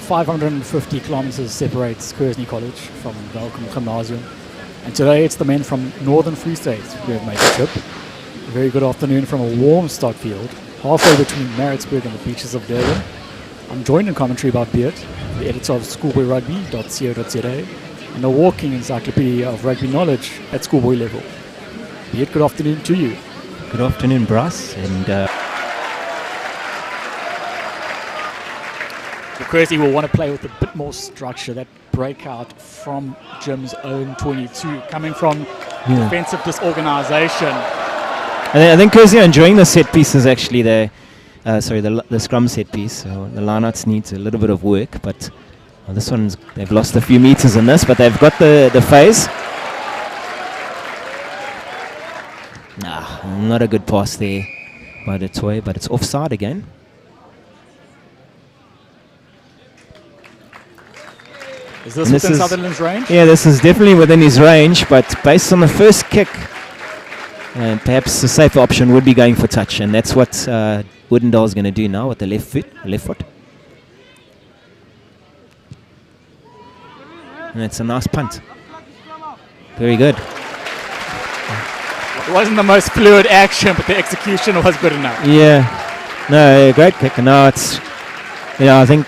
.550 kilometers separates Kearsney College from Welkom Gymnasium, and today it's the men from Northern Free State who have made the trip. A very good afternoon from a warm start field, halfway between Maritzburg and the beaches of Durban. I'm joined in commentary by Beard, the editor of schoolboyrugby.co.za, and a walking encyclopedia of rugby knowledge at schoolboy level. Beard, good afternoon to you. Good afternoon, Bryce, and Kearsney will want to play with a bit more structure, that breakout from Jim's own 22, coming from defensive disorganisation. I think Kearsney are enjoying the set pieces actually. The scrum set piece. So the lineouts needs a little bit of work, but this one's, they've lost a few meters in this, but they've got the phase. Not a good pass there by the Toy, but it's offside again. Is this within Sutherland's range? Yeah, this is definitely within his range, but based on the first kick, perhaps the safer option would be going for touch, and that's what Woodendaal's going to do now with the left foot. And it's a nice punt. Very good. It wasn't the most fluid action, but the execution was good enough. Yeah. No, great kick. No, it's, I think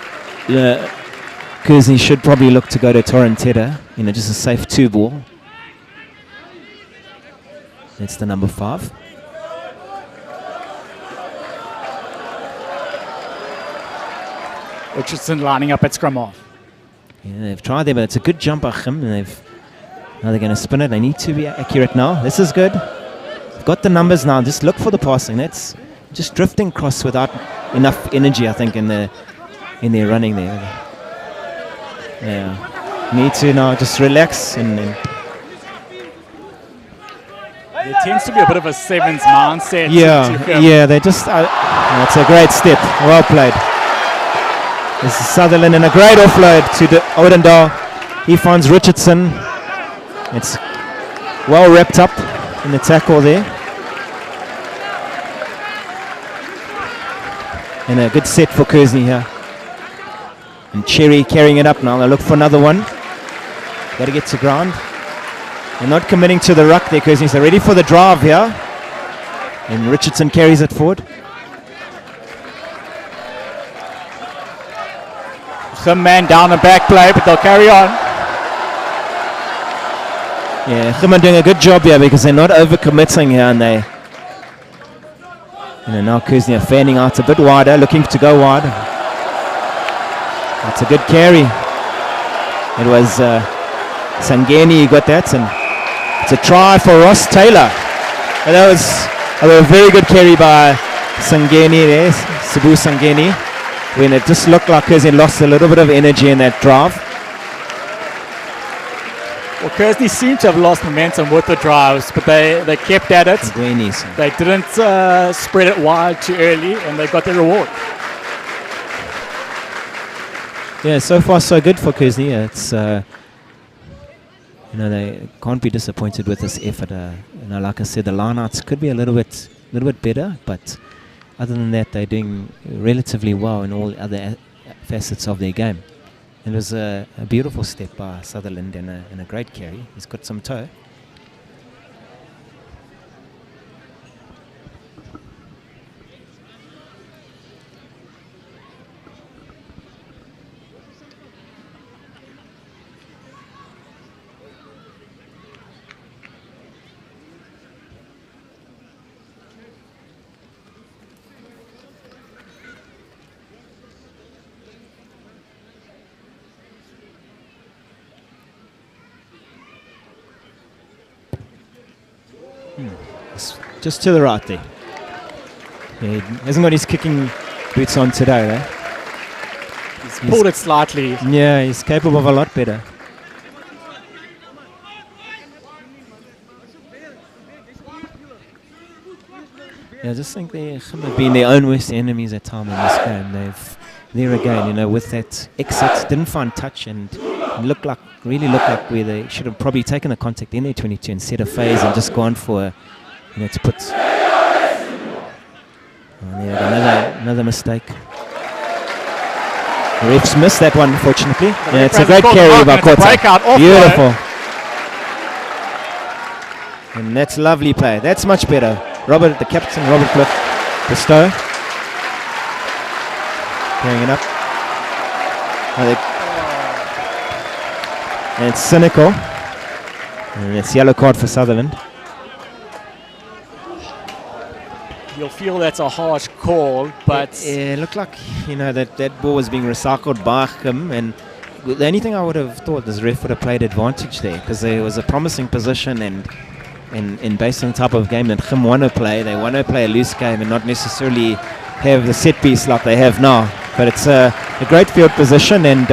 Kearsney should probably look to go to Torrentera, just a safe 2-ball. That's the number 5. Richardson lining up at scrum half. Yeah, they've tried there, but it's a good jump by him, and now they're going to spin it. They need to be accurate now. This is good. They've got the numbers now. Just look for the passing. That's just drifting across without enough energy, I think, in their running there. Yeah, need to now just relax and there tends to be a bit of a sevens mindset. Yeah, they just. That's a great step. Well played. This is Sutherland and a great offload to Odendaal. He finds Richardson. It's well wrapped up in the tackle there. And a good set for Kearsney here. And Cherry carrying it up now. They'll look for another one. Got to get to ground. They're not committing to the ruck there, Kearsney. They're ready for the drive here. And Richardson carries it forward. Some man down the back play, but they'll carry on. Yeah, Khim are doing a good job here because they're not overcommitting here, and they, now Kearsney are fanning out a bit wider, looking to go wide. That's a good carry. It was Sangeni who got that, and it's a try for Ross Taylor. And that was a very good carry by Sangeni there, Sabu Sangeni, when it just looked like Kearsney lost a little bit of energy in that drive. Well, Kearsney seemed to have lost momentum with the drives, but they kept at it. Sangeni's. They didn't spread it wide too early, and they got their reward. Yeah, so far so good for Kearsney. It's they can't be disappointed with this effort. Like I said, the lineouts could be a little bit better, but other than that, they're doing relatively well in all other facets of their game. It was a beautiful step by Sutherland and a great carry. He's got some toe. Just to the right there. Yeah, he hasn't got his kicking boots on today, eh? He's pulled it slightly. Yeah, he's capable of a lot better. Yeah, I just think they have been their own worst enemies at time in this game. There again, with that exit, didn't find touch and really looked like where they should have probably taken the contact in their 22 instead of phase and just gone for to put another mistake. The refs missed that one, unfortunately. Yeah, it's a great carry by Kota. Beautiful. And that's lovely play. That's much better. The captain, Robert Cliff, Bestow. Carrying it up. And it's cynical. And it's yellow card for Sutherland. You'll feel that's a harsh call, but it looked like that ball was being recycled by him, and the only thing I would have thought is the ref would have played advantage there because there was a promising position, and based on the type of game that Khim want to play, they want to play a loose game and not necessarily have the set piece like they have now. But it's a great field position, and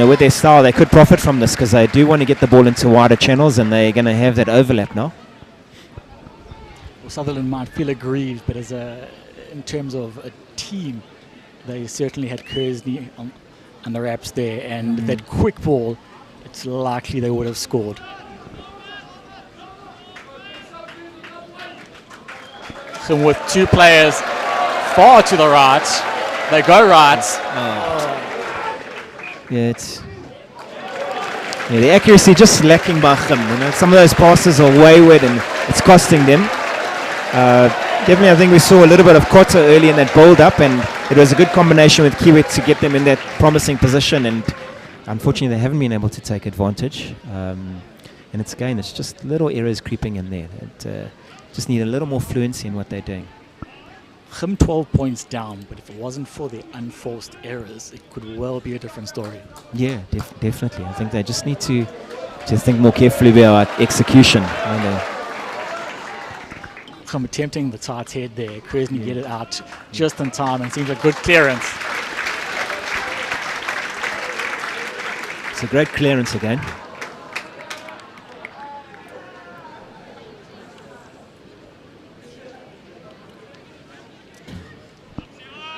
with their style, they could profit from this because they do want to get the ball into wider channels, and they're going to have that overlap now. Well, Sutherland might feel aggrieved, but in terms of a team, they certainly had Kearsney on the wraps there, and that quick ball, it's likely they would have scored. And with two players far to the right, they go right. Yeah, the accuracy just lacking by Khim. Some of those passes are wayward, and it's costing them. Definitely, I think we saw a little bit of Kota early in that build-up, and it was a good combination with Kiwit to get them in that promising position, and unfortunately they haven't been able to take advantage. And it's just little errors creeping in there. Just need a little more fluency in what they're doing. Khim 12 points down, but if it wasn't for the unforced errors, it could well be a different story. Yeah, definitely. I think they just need to think more carefully about execution. Khim attempting the tight head there. Kearsney get it out just in time, and seems a good clearance. It's a great clearance again.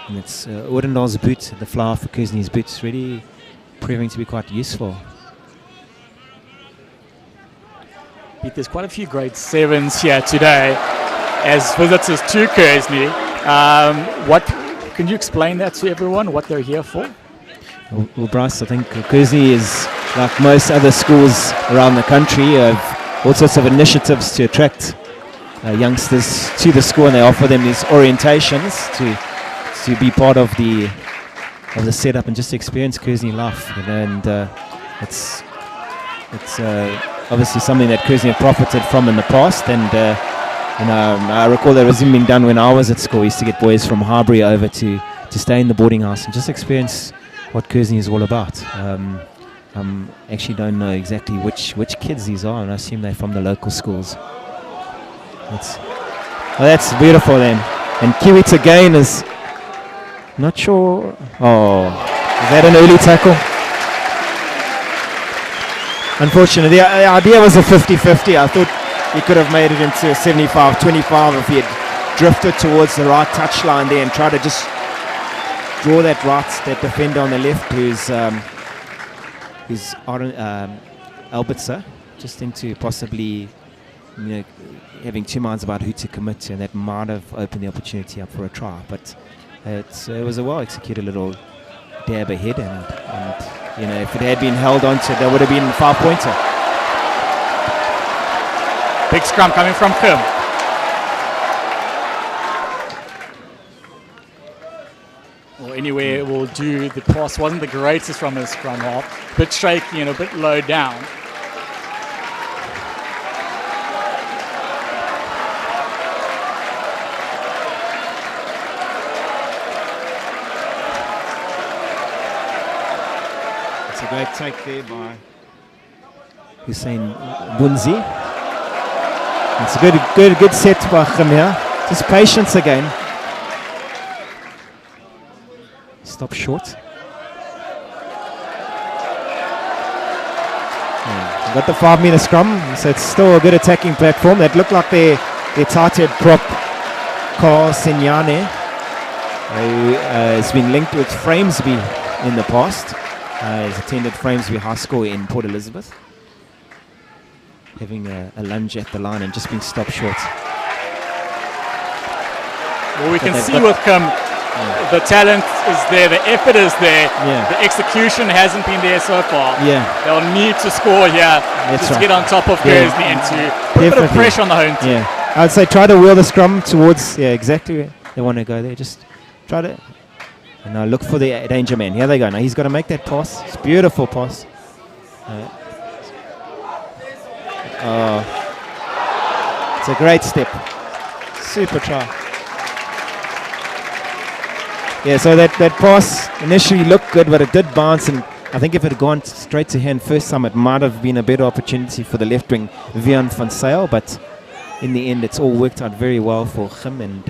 And it's Ordendaal's boot, the flower for Kearsney's boots, really proving to be quite useful. Pete, there's quite a few grade 7s here today as visitors to Kearsney. Can you explain that to everyone, what they're here for? Well, Bryce, I think Kearsney is, like most other schools around the country, have all sorts of initiatives to attract youngsters to the school, and they offer them these orientations to to be part of the setup and just experience Kearsney life. And it's obviously something that Kearsney have profited from in the past. And I recall that was even being done when I was at school. We used to get boys from Harbury over to stay in the boarding house and just experience what Kearsney is all about. Actually don't know exactly which kids these are, and I assume they're from the local schools. That's beautiful then. And Kiewit again is not sure. Oh, is that an early tackle? Unfortunately, the idea was a 50-50. I thought he could have made it into a 75-25 if he had drifted towards the right touchline there and tried to just draw that defender on the left, who's Albertser, just into possibly, having two minds about who to commit to, and that might have opened the opportunity up for a try. But it was a well-executed little dab ahead, and if it had been held onto, that would have been a 5-pointer. Big scrum coming from Kim. Well, anyway, it will do. The pass wasn't the greatest from his scrum half. A bit shaky and a bit low down. It's a great take there by Hussein Bunzi. It's a good set by him here. Just patience again. Stop short. Got the 5-meter scrum, so it's still a good attacking platform. That looked like their tighthead prop, Carl Sinyane, who has been linked with Framesby in the past. He's attended Framesby High School in Port Elizabeth. Having a lunge at the line and just being stopped short. Well, we can see with Kim, the talent is there, the effort is there, the execution hasn't been there so far. They'll need to score here to get on top of Kearsney and to put a bit of pressure on the home team. I'd say try to wheel the scrum towards, exactly where they want to go there. Just try to, and now look for the danger man. Here they go. Now he's got to make that pass. It's a beautiful pass. It's a great step. Super try. So that pass initially looked good, but it did bounce, and I think if it had gone straight to hand first time, it might have been a better opportunity for the left wing, Vian van Sail, but in the end it's all worked out very well for him, and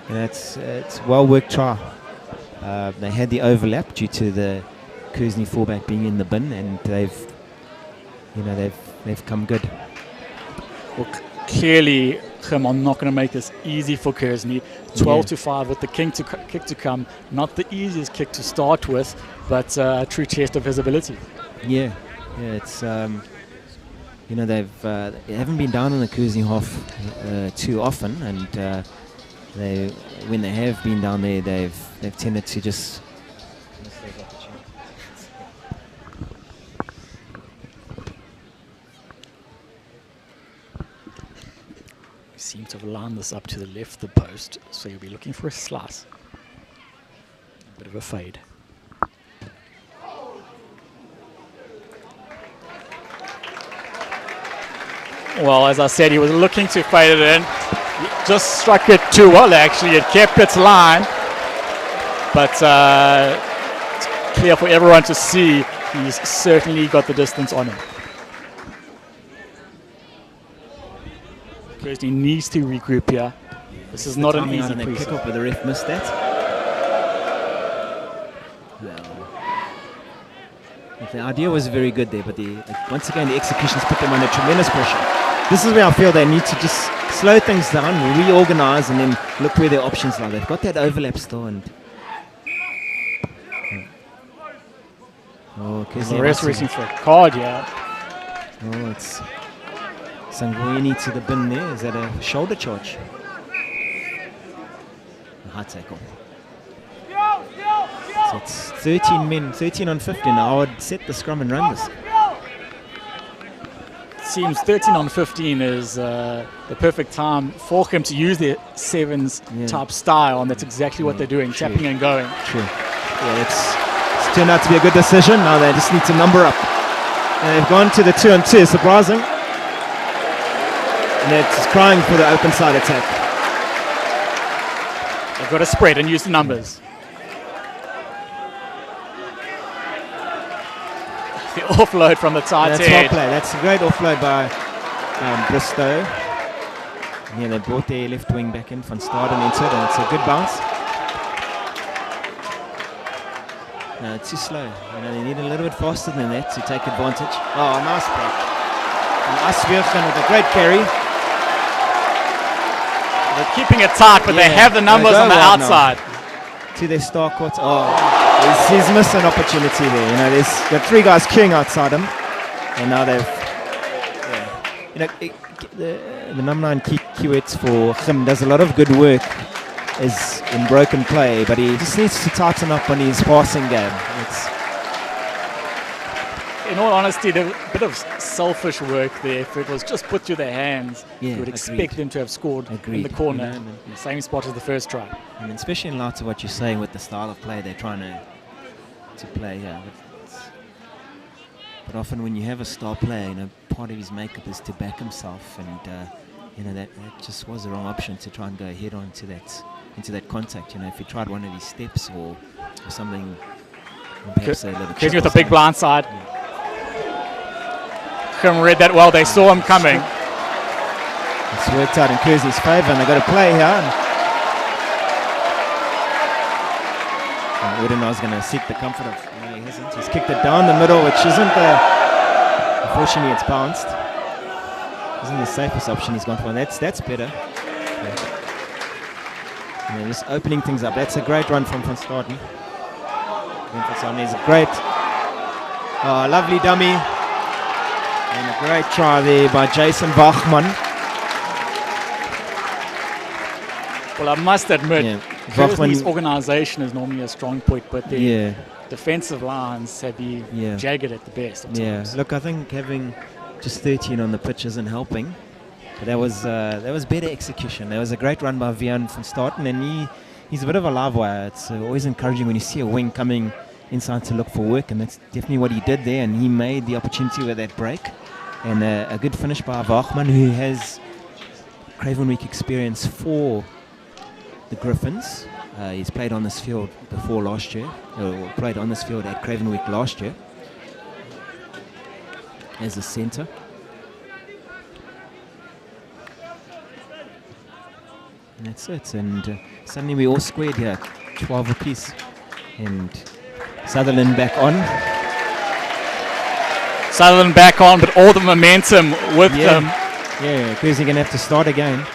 it's well worked try. They had the overlap due to the Kearsney fullback being in the bin, and they've come good. Well, clearly Kim are not going to make this easy for Kearsney. 12-5 with the kick to come. Not the easiest kick to start with, but a true test of his ability. It's they haven't been down on the Kearsney half too often, and when they have been down there, they've tended to just miss those opportunities. Seem to have lined this up to the left of the post, so you'll be looking for a slice. A bit of a fade. Well, as I said, he was looking to fade it in. He just struck it too well, actually. It kept its line, but it's clear for everyone to see he's certainly got the distance on him. Kearsney needs to regroup here. This is not an easy pick up, but the ref missed that. The idea was very good there, but once again the executions put them under tremendous pressure. This is where I feel they need to just slow things down, reorganize, and then look where their options are. They've got that overlap still, and the rest racing for a card, it's Sangweni to the bin there. Is that a shoulder charge? A high tackle. So it's 13 men, 13 on 15. I would set the scrum and run this. seems 13 on 15 is the perfect time for him to use their sevens type style, and that's exactly what they're doing, tapping and going. True. Yeah, it's turned out to be a good decision. Now they just need to number up. And they've gone to the 2-on-2, surprising. And it's crying for the open side attack. They've got to spread and use the numbers. The offload from the tight That's head. well played. That's a great offload by Bristow. Yeah, they brought their left wing back in from start and into it, and it's a good bounce. No, too slow. They need a little bit faster than that to take advantage. Oh, nice break. And Asvirchen with a great carry. They're keeping it tight, but they have the numbers on the outside. To their star court. Oh, he's missed an opportunity there. There's got three guys queuing outside him, and now they've. The number 9 Kiewit for him does a lot of good work. Is in broken play, but he just needs to tighten up on his passing game. In all honesty, there's a bit of selfish work there. If it was just put through their hands, you would expect them to have scored in the corner, in the same spot as the first try. And especially in light of what you're saying with the style of play they're trying to play here. But often when you have a star player, part of his makeup is to back himself, and that just was the wrong option to try and go head on to into that contact. If he tried one of these steps or something, perhaps a little Kearsney with a big blind side. Kim read that well. They saw him coming. It's worked out in Kearsney's favour, and they've got to play here. And Udenar's going to seek the comfort of. No, he hasn't. He's kicked it down the middle, which isn't the. Unfortunately, it's bounced. Isn't the safest option he's gone for, and that's better. Just opening things up. That's a great run from Van Staden. There's a great, lovely dummy, and a great try there by Jason Bachmann. Well, I must admit, Kearsney's organisation is normally a strong point, but the defensive lines have been jagged at the best. Look, I think having just 13 on the pitch isn't helping. But that was better execution. That was a great run by Vian van Staden, and he's a bit of a live wire. It's always encouraging when you see a wing coming inside to look for work, and that's definitely what he did there, and he made the opportunity with that break. And a good finish by Wachman, who has Cravenweek experience for the Griffins. He's played on this field before last year, or played on this field at Cravenweek last year as a centre. And that's it, and suddenly we all squared here, 12 apiece, and Sutherland back on. Sutherland back on, but all the momentum with them. Yeah, because you're going to have to start again.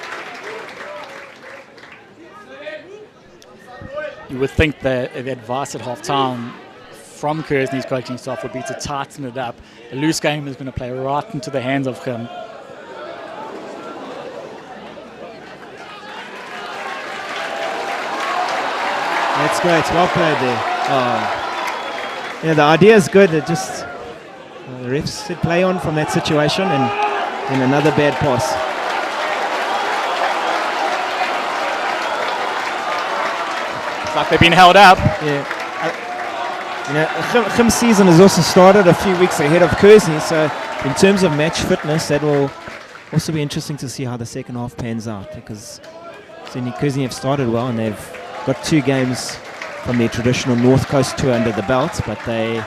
You would think that the advice at half-time from Kearsney's coaching staff would be to tighten it up. A loose game is going to play right into the hands of him. That's great, well played there. The idea is good. It just the refs said play on from that situation, and another bad pass. It's like they've been held up. Chim's season has also started a few weeks ahead of Kearsney, so in terms of match fitness, that will also be interesting to see how the second half pans out, because certainly Kearsney have started well, and they've got 2 games from their traditional North Coast tour under the belt, but those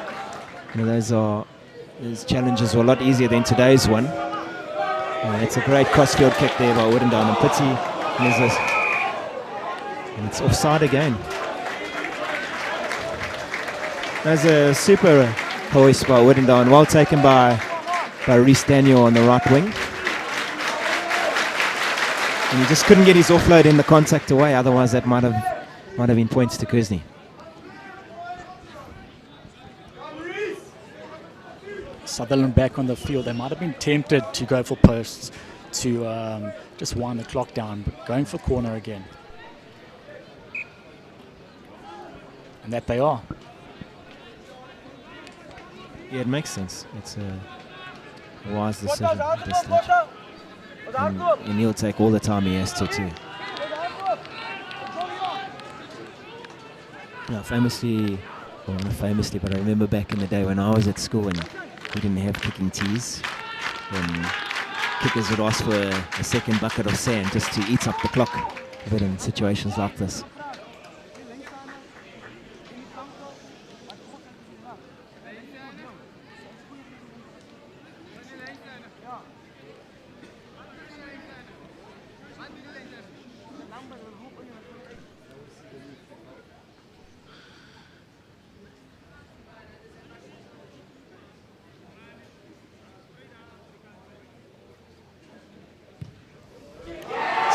challenges were a lot easier than today's one. It's a great crossfield kick there by Woodendown and Pitsy, and it's offside again. There's a super hoist by Woodendown, well taken by Reece Daniel on the right wing. And he just couldn't get his offload in the contact away, otherwise that might have been points to Kearsney. Sutherland back on the field. They might have been tempted to go for posts to just wind the clock down, but going for corner again. And that they are. Yeah, it makes sense. a wise decision at this stage. And he'll take all the time he has to too. Famously, well not famously, but I remember back in the day when I was at school and we didn't have kicking tees, and kickers would ask for a second bucket of sand just to eat up the clock a bit in situations like this.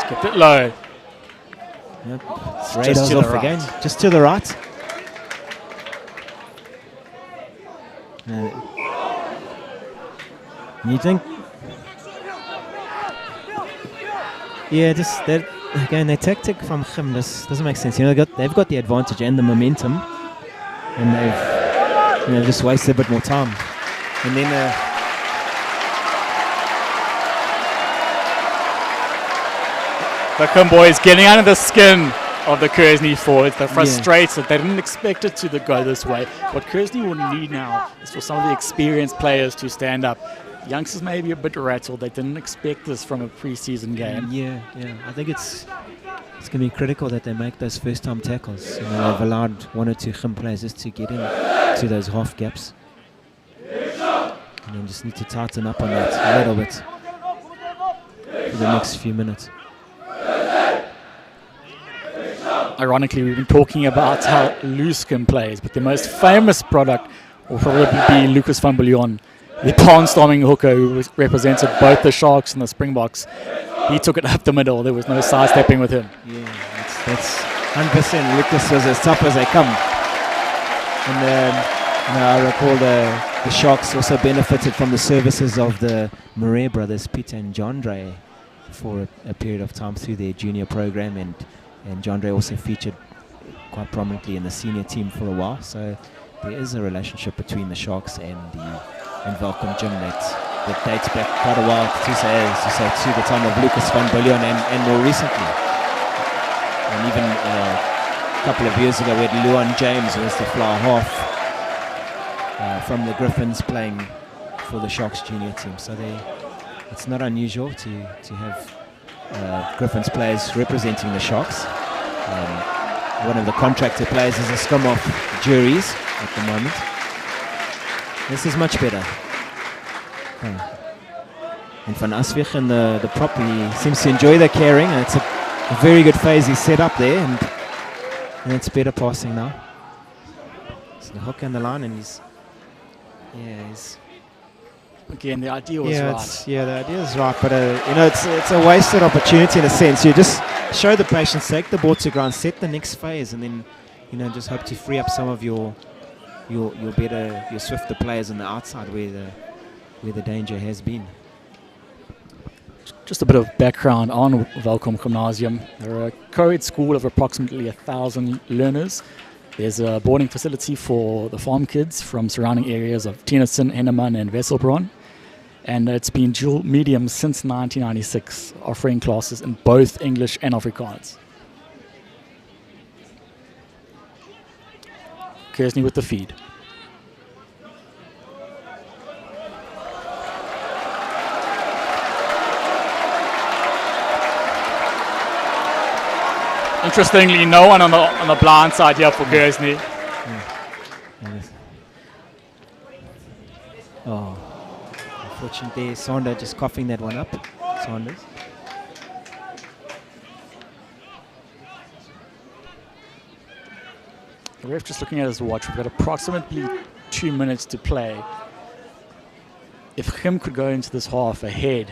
Kept it low. Yep. Just Radar's to the off right. again, just to the right. You think? Yeah, just that again. Their tactic from Khim doesn't make sense. You know, they've got the advantage and the momentum, and they've just wasted a bit more time. And then The Khim boys getting under the skin of the Kearsney forwards. They're frustrated. They didn't expect it to go this way. What Kearsney will need now is for some of the experienced players to stand up. Youngsters may be a bit rattled. They didn't expect this from a pre-season game. Yeah. I think it's going to be critical that they make those first-time tackles. You know, they've allowed one or two Khim players just to get in to those half gaps. And then just need to tighten up on that a little bit for the next few minutes. Ironically, we've been talking about how loose Khim plays, but the most famous product will probably be Lucas van Biljon, the palm-storming hooker who represented both the Sharks and the Springboks. He took it up the middle. There was no sidestepping with him. Yeah, that's 100%. Lucas was as tough as they come. And I recall the Sharks also benefited from the services of the Murray brothers, Peter and Jandre, for a period of time through their junior program, and Jandre also featured quite prominently in the senior team for a while. So there is a relationship between the Sharks and Welkom Gym that dates back quite a while to the time of Lucas van Biljon and more recently. And even a couple of years ago we had Luan James, who was the fly half from the Griffins, playing for the Sharks junior team. So it's not unusual to have Griffins players representing the Sharks. One of the contracted players is a scum off juries at the moment. This is much better. And Van Aswich in the prop, he seems to enjoy the carrying, and it's a very good phase he's set up there, and it's better passing now. So the hook and the line, and he's again, the idea was right. The idea is right, but it's a wasted opportunity in a sense. You just show the patience, take the ball to ground, set the next phase, and then just hope to free up some of your swifter players on the outside where the danger has been. Just a bit of background on Welkom Gymnasium. They're a co-ed school of approximately 1,000 learners. There's a boarding facility for the farm kids from surrounding areas of Tennyson, Henneman and Wesselbron. And it's been dual medium since 1996, offering classes in both English and Afrikaans. Kearsney with the feed. Interestingly, no one on the blind side here for Kearsney. Oh, unfortunately, Saunders just coughing that one up. Saunders. The ref just looking at his watch. We've got approximately 2 minutes to play. If Khim could go into this half ahead,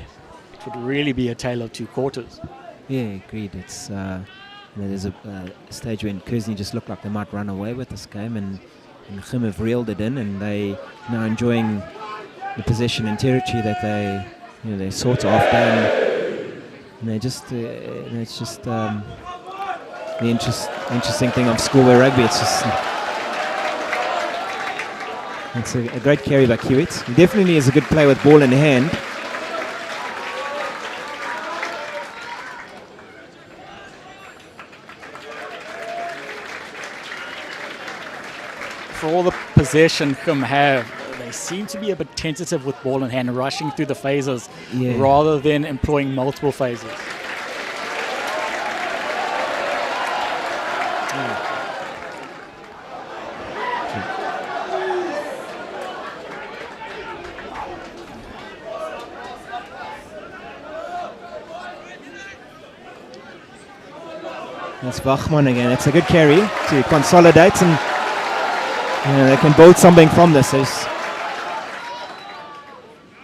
it would really be a tale of two quarters. Yeah, agreed. It's there's a stage when Kearsney just looked like they might run away with this game, and Khim have reeled it in, and they now enjoying the possession and territory that they sought after, and they just it's just the interesting thing of schoolboy rugby. It's just It's a great carry by Kiewit. He definitely is a good player with ball in hand. For all the possession Khum have, they seem to be a bit tentative with ball in hand, rushing through the phases rather than employing multiple phases. That's Bachmann again. It's a good carry to consolidate, and they can build something from this.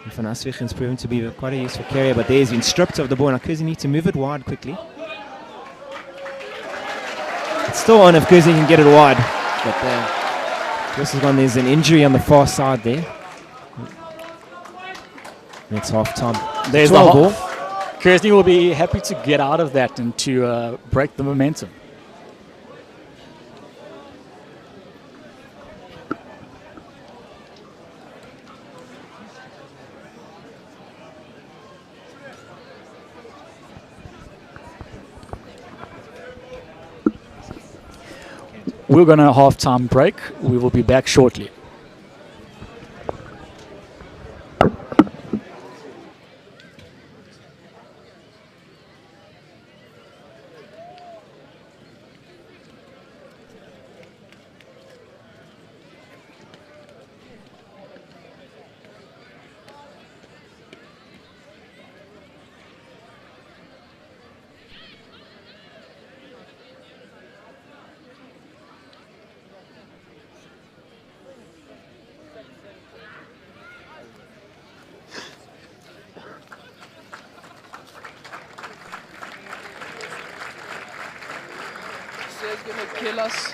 Van Aswichen's proven to be quite a useful carrier, but there he's been stripped of the ball. Now Kearsney need to move it wide quickly. It's still on if Kearsney can get it wide, but this is when there's an injury on the far side there. It's half time. There's the ball. Kearsney will be happy to get out of that and to break the momentum. We're going to a half-time break. We will be back shortly. It's gonna kill us.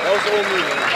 That was all me.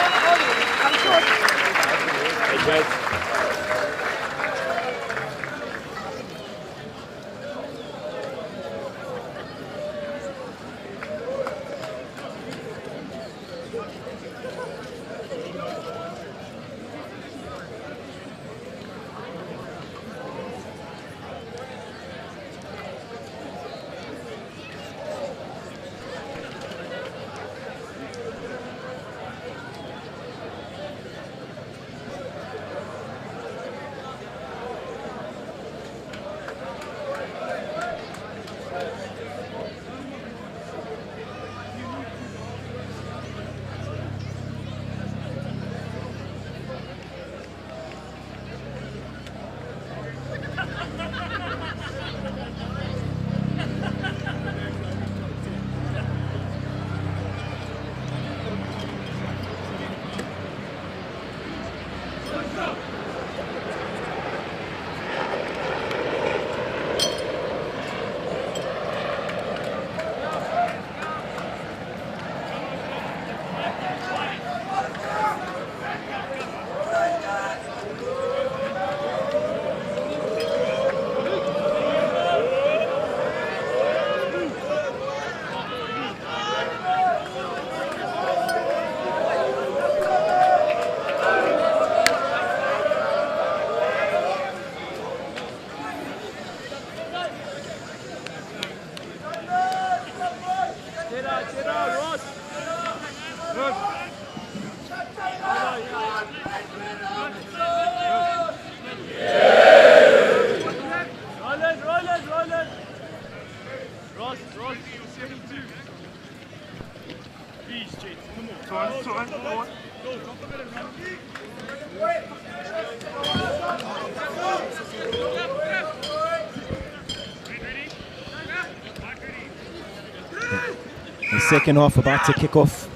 The second half about to kick off.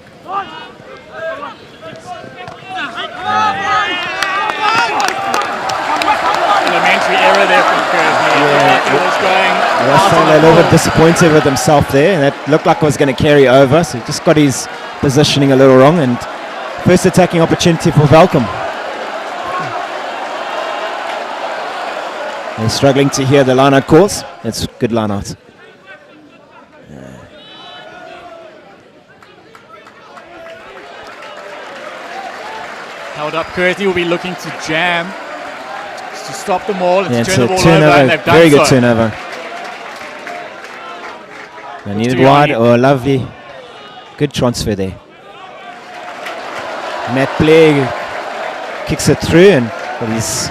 Elementary error there from Kearsney. Yeah. It was going Ross Taylor a little bit disappointed with himself there. That looked like it was going to carry over, so he just got his positioning a little wrong. And first attacking opportunity for Welkom. They're struggling to hear the line-out calls. It's good line-out. held up. Kearsney will be looking to jam to stop the ball and Yeah, to it's turn a the ball turnover. over, and they've done Very good so. turnover. They needed do wide. you Oh, lovely. Good transfer there. Matt Blair kicks it through, and but it's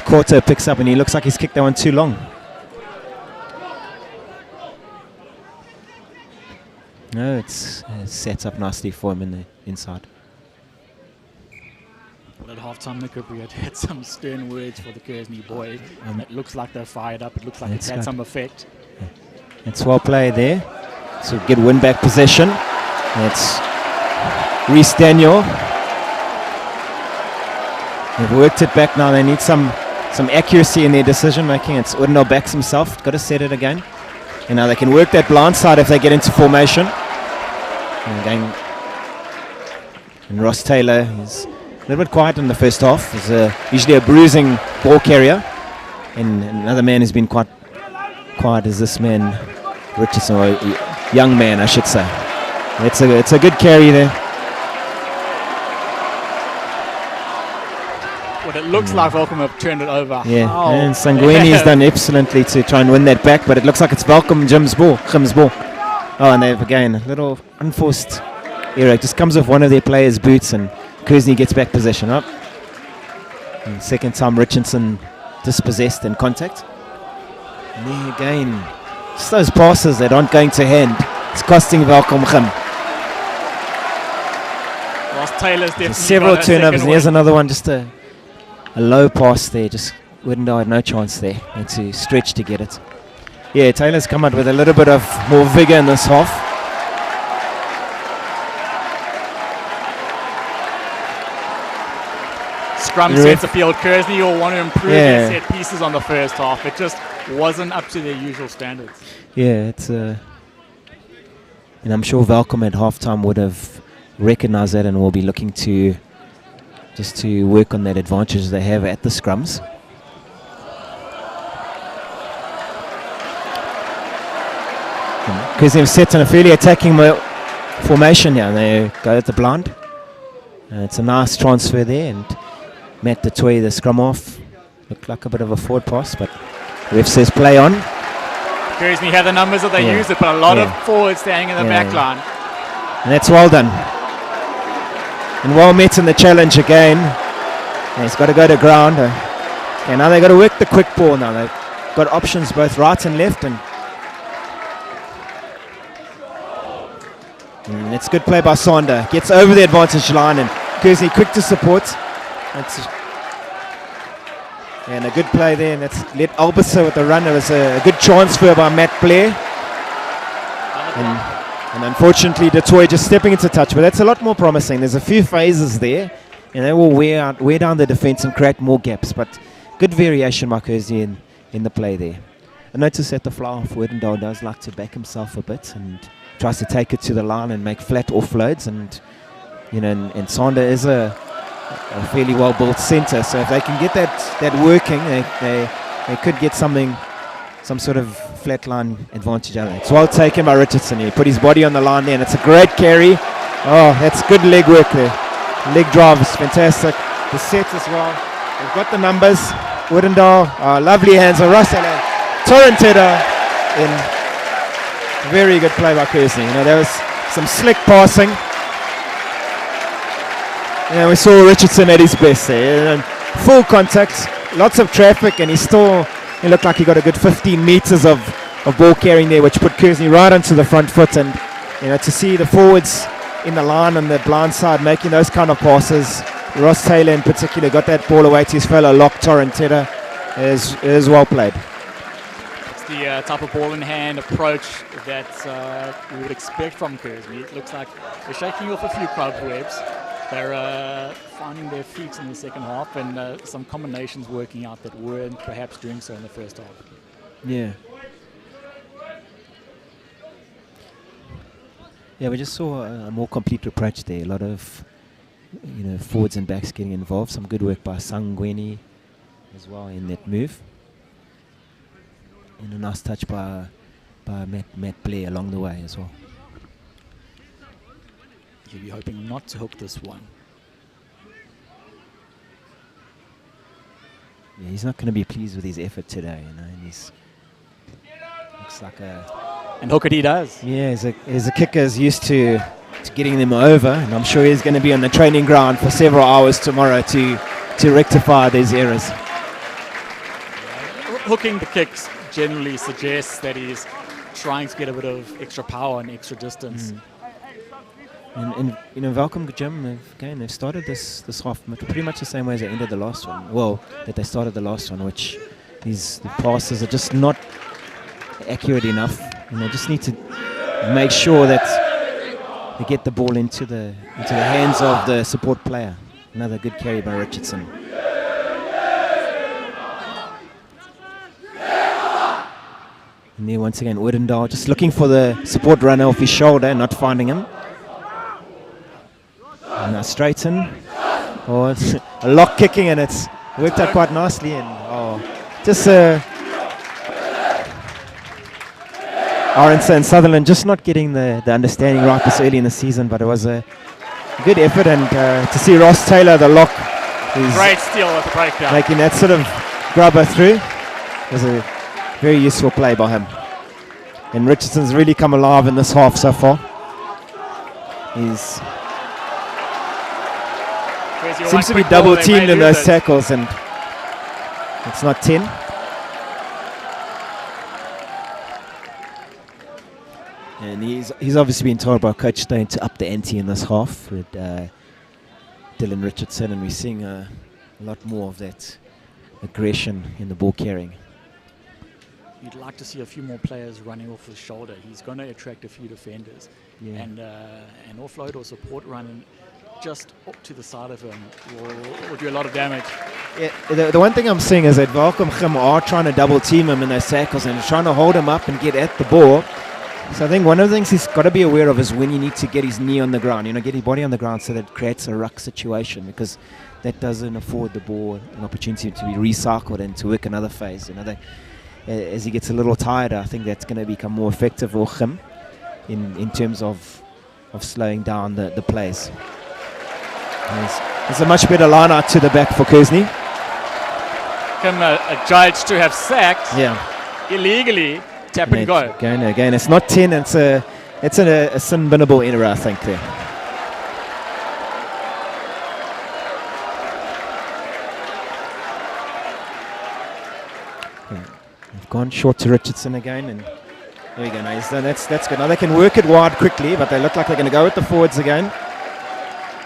Quarter picks up, and he looks like he's kicked that one too long. No, it's set up nicely for him in the inside. Well, at halftime, Nick, we had some stern words for the Kearsney boys. It looks like they're fired up. It looks like it's had some effect. It's well played there. So good win back possession. It's Reese Daniel. They've worked it back now. They need some accuracy in their decision making. It's Udno backs himself. Got to set it again. And now they can work that blind side if they get into formation. And Ross Taylor is a little bit quiet in the first half. He's usually a bruising ball carrier. And another man who's been quite quiet is this man, Richardson, or young man, I should say. It's a good carry there. Well, it looks like Welkom have turned it over. Yeah, How? and Sangweni has done excellently to try and win that back, but it looks like it's Welkom Jim's ball. Oh, and they've again a little unforced error. It just comes off one of their players' boots, and Kearsney gets back possession up. And second time Richardson dispossessed in contact. And then again, just those passes that aren't going to hand. It's costing Welkom Jim. Ross Taylor's definitely Several got that turnovers, second and here's win. another one, just a low pass there. Just Wooden had no chance there. Had to stretch to get it. Yeah, Taylor's come out with a little bit of more vigour in this half. scrum Yeah. centre field. Kearsney will want to improve Yeah. their set pieces on the first half. It just wasn't up to their usual standards. Yeah, it's and I'm sure Welkom at halftime would have recognised that and will be looking to just to work on that advantage they have at the scrums. Because they've set in a fairly attacking formation here. They go at the blind. It's a nice transfer there, and Matt Detoy, the scrum off, looked like a bit of a forward pass, but ref says play on. Kearsney have the numbers that they Yeah. use it, but a lot of Yeah. forwards staying in the Yeah. back line. And that's well done. And well met in the challenge again. And he's got to go to ground. Okay, now they've got to work the quick ball now. They've got options both right and left. And it's good play by Sander. Gets over the advantage line and Kearsney quick to support. And a good play there. And that's let Albersa with the run. It was a good transfer by Matt Blair. And unfortunately, Detoy just stepping into touch, but that's a lot more promising. There's a few phases there, and they will wear down the defence and create more gaps. But good variation by Kearsney in the play there. I noticed that the fly off Werdendahl does like to back himself a bit and tries to take it to the line and make flat offloads. And and Sander is a fairly well built centre, so if they can get that working, they could get some sort of flat line advantage out of it. It's well taken by Richardson. He put his body on the line there, and it's a great carry. Oh, that's good leg work there. Leg drive is fantastic. The set as well. They've got the numbers. Werdendahl, lovely hands on Russell and Torrentetta in very good play by Kearsney. There was some slick passing. We saw Richardson at his best there. Full contact, lots of traffic, and he looked like he got a good 15 metres of ball carrying there, which put Kearsney right onto the front foot. And to see the forwards in the line on the blind side making those kind of passes, Ross Taylor in particular got that ball away to his fellow lock Torrentetta, is well played. It's the type of ball in hand approach that we would expect from Kearsney. It looks like they're shaking off a few cobwebs. They're finding their feet in the second half, and some combinations working out that weren't perhaps doing so in the first half. Yeah. Yeah, we just saw a more complete approach there. A lot of forwards and backs getting involved. Some good work by Sangweni as well in that move. And a nice touch by Matt Blair along the way as well. You'll be hoping not to hook this one. Yeah, he's not going to be pleased with his effort today. And he's looks like a. And hook it he does. Yeah, as a kicker is used to getting them over, and I'm sure he's going to be on the training ground for several hours tomorrow to rectify these errors. Hooking the kicks generally suggests that he's trying to get a bit of extra power and extra distance. And Welkom Jim, again, they've started this half pretty much the same way as they ended the last one. Well, that they started the last one, which the passes are just not accurate enough, and they just need to make sure that they get the ball into the hands of the support player. Another good carry by Richardson. And there once again, Werdendahl just looking for the support runner off his shoulder, not finding him. And now straighten. Oh, it's a lock kicking, and it's worked out quite nicely. And just Aronson and Sutherland just not getting the understanding right this early in the season, but it was a good effort. And to see Ross Taylor, the lock, Great steal at the breakdown. making that sort of grubber through, was a very useful play by him. And Richardson's really come alive in this half so far. Seems to be double teamed in those tackles, and it's not 10. And he's obviously been told by Coach Steyn to up the ante in this half with Dylan Richardson, and we're seeing a lot more of that aggression in the ball carrying. You'd like to see a few more players running off his shoulder. He's going to attract a few defenders. Yeah. And an offload or support run just up to the side of him will do a lot of damage. Yeah, the one thing I'm seeing is that Welkom are trying to double team him in those tackles and trying to hold him up and get at the ball. So I think one of the things he's got to be aware of is when you need to get his knee on the ground, get his body on the ground so that it creates a ruck situation, because that doesn't afford the ball an opportunity to be recycled and to work another phase. As he gets a little tired, I think that's going to become more effective for him in terms of slowing down the plays. There's a much better line out to the back for Kearsney. A judge to have sacked illegally, tap and go. Again, it's not 10, it's a sin binnable error, I think, there. They've gone short to Richardson again, and there we go. Now that's good. Now they can work it wide quickly, but they look like they're going to go with the forwards again.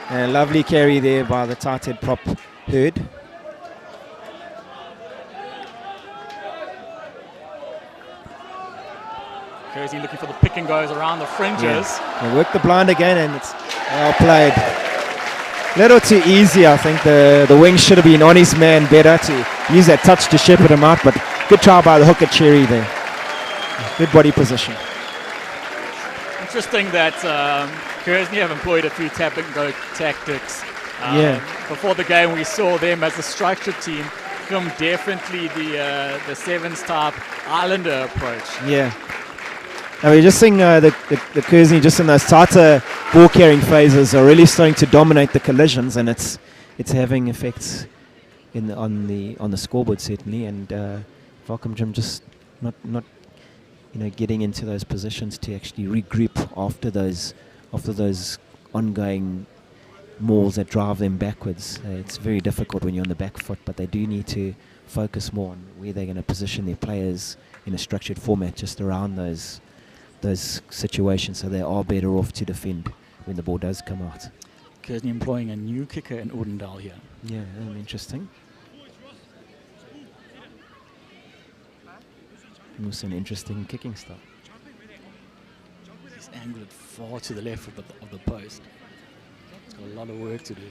And a lovely carry there by the tight head prop Hurd. Kearsney looking for the pick and goes around the fringes. Yeah. They work the blind again, and it's well played. Little too easy, I think. The wing should have been on his man better to use that touch to shepherd him out, but good try by the hooker Cherry there. Good body position. Interesting that Kearsney have employed a few tap and go tactics. Before the game, we saw them as a structured team. Definitely the sevens type Islander approach. Yeah. Now we're just seeing the Kearsney just in those tighter ball carrying phases are really starting to dominate the collisions, and it's having effects on the scoreboard certainly. And Welkom Jim just not getting into those positions to actually regroup after those ongoing mauls that drive them backwards. It's very difficult when you're on the back foot, but they do need to focus more on where they're going to position their players in a structured format just around those situations, so they are better off to defend when the ball does come out. Kearsney employing a new kicker in Odendaal here. Yeah, interesting. Also an interesting kicking style. He's angled far to the left of the post. He's got a lot of work to do.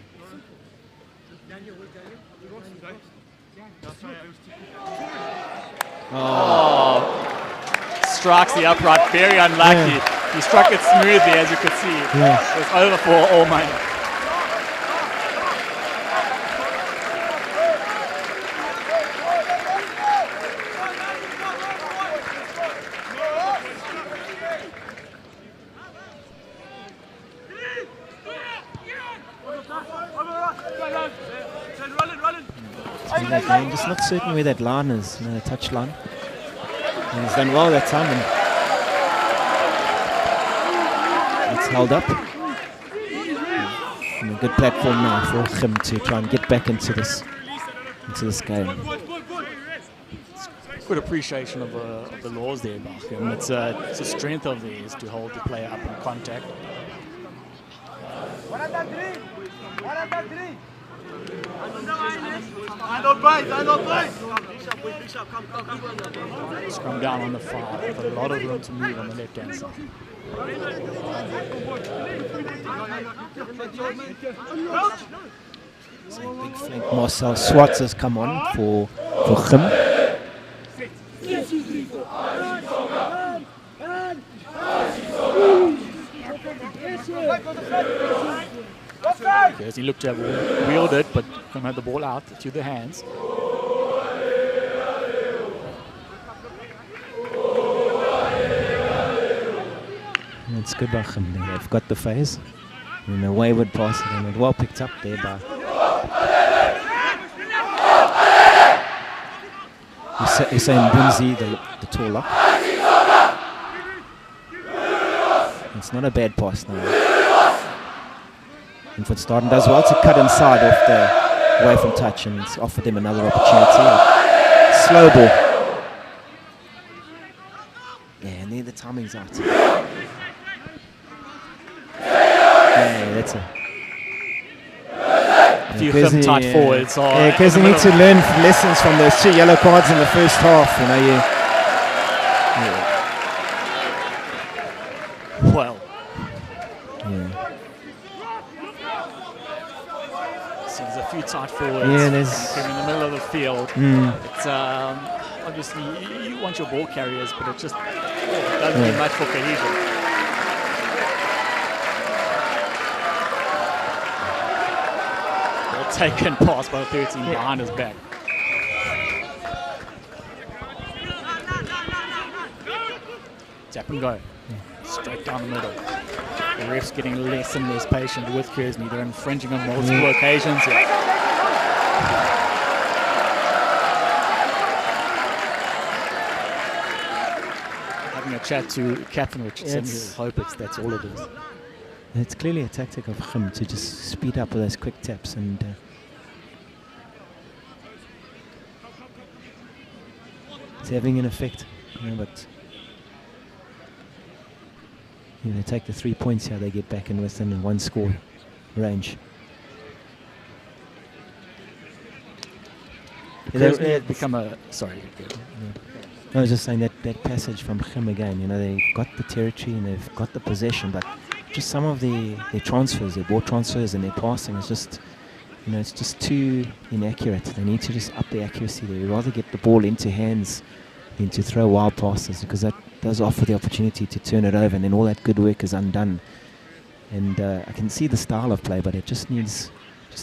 Strikes the upright, very unlucky. He struck it smoothly, as you could see. It was over for all money. I'm just not certain where that line is, the touch line. And he's done well that time, and it's held up. And a good platform now for him to try and get back into this game. Good appreciation of the laws there, Bach. It's a strength of theirs to hold the player up in contact. Scrum down on the 5 with a lot of room to move on the left hand side. So big flank Marcel Swartz has come on for him. He looked to have wheeled it, but couldn't have the ball out to the hands. It's good by him. They've got the phase. And a wayward pass, and well picked up there by Hussein Bunzi, the tall lock. It's not a bad pass now. And Van Staden does well to cut inside away from touch, and it's offered them another opportunity. Slow ball. Yeah, and there the timing's out. Yeah, that's a few tight forwards. Because they need to learn lessons from those 2 yellow cards in the first half. Well. See, there's a few tight forwards. Yeah, there's- in the middle of the field. Mm. It's obviously you want your ball carriers, but it just doesn't do much for cohesion. Well taken pass by the 13 behind his back. Tap and go. Straight down the middle. The ref's getting less and less patient with Kearsney. They're infringing on multiple occasions here. Having a chat to Captain Richardson, Yes. he'll hope that's all it is. It's clearly a tactic of him to just speed up with those quick taps, and it's having an effect. But they take the 3 points here, they get back in within one score range. Kearsney had become a... Sorry. I was just saying that passage from him again, they've got the territory and they've got the possession, but just some of their transfers, their ball transfers and their passing is just, it's just too inaccurate. They need to just up the accuracy. They'd rather get the ball into hands than to throw wild passes, because that does offer the opportunity to turn it over, and then all that good work is undone. And I can see the style of play, but it just needs